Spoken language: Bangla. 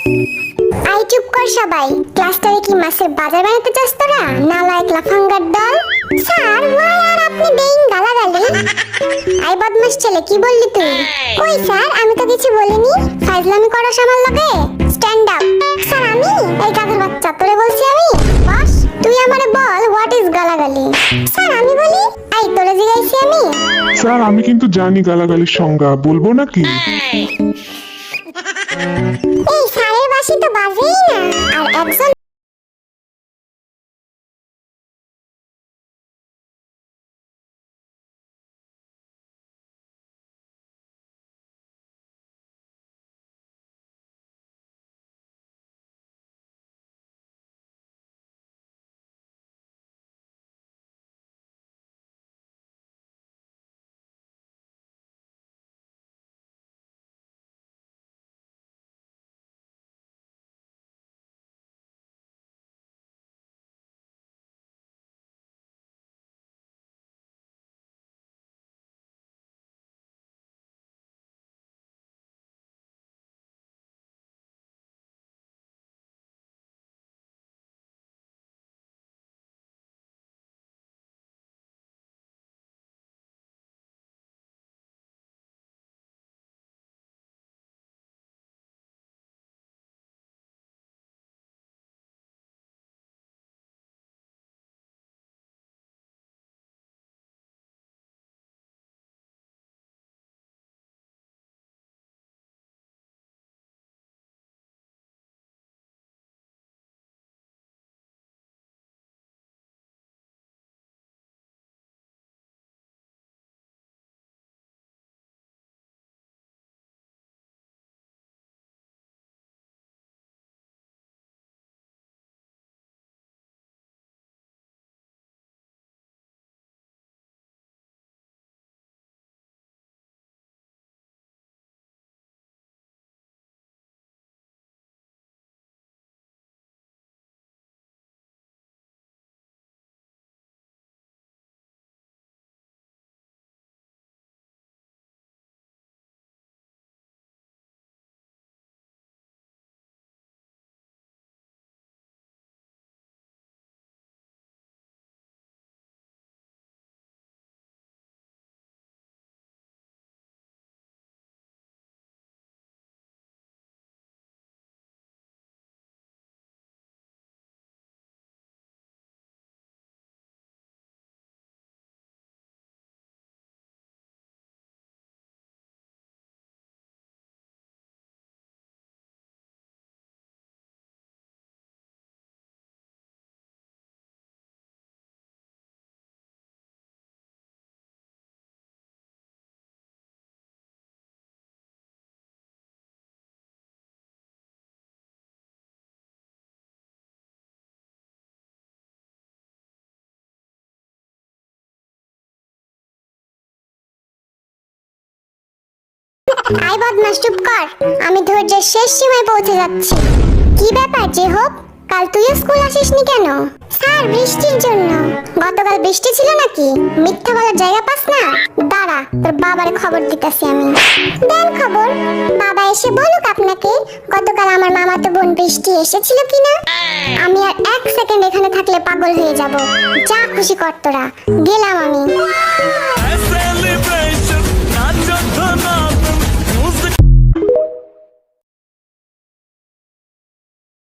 আই চুপ কর সবাই। ক্লাসটারে কি মাছের বাজার বানাতে চাস তোরা? নালায়েক লাফাঙ্গার দল। স্যার ওয়াই আর আপনি বেইং গালাগালি? আই বদমাশ ছেলে, কি বললি তুই? কই স্যার, আমি তো কিছু বলিনি। ফাজলামি করো আমার লগে? Stand up. স্যার আমি? এই গাধের বাচ্চা, তোরে বলছি আমি? বস, তুই আমারে বল হোয়াট ইজ গালাগালি? স্যার আমি বলি। আই তোরে জিগাইছি আমি? স্যার আমি কিন্তু জানি গালাগালির সংজ্ঞা, বলবো নাকি? এই স্যারের বাসি তো বাজেই না। আর একজন আই বদমাশ চুপ কর। আমি ধৈর্যের শেষ সীমায় পৌঁছে যাচ্ছি। কি ব্যাপার যে হোক, কাল তুইও স্কুল আসিসনি কেন? স্যার বৃষ্টির জন্য। গতকাল বৃষ্টি ছিল নাকি? মিথ্যা বলার জায়গা পাস না? দাঁড়া, তোর বাবারে খবর দিতেছি আমি। দেন খবর। বাবা এসে বলুক আপনাকে গতকাল আমার মামাতো বোন বৃষ্টি এসেছিল কিনা। আমি আর এক সেকেন্ড এখানে থাকলে পাগল হয়ে যাব। যা খুশি কর তোরা, গেলাম আমি।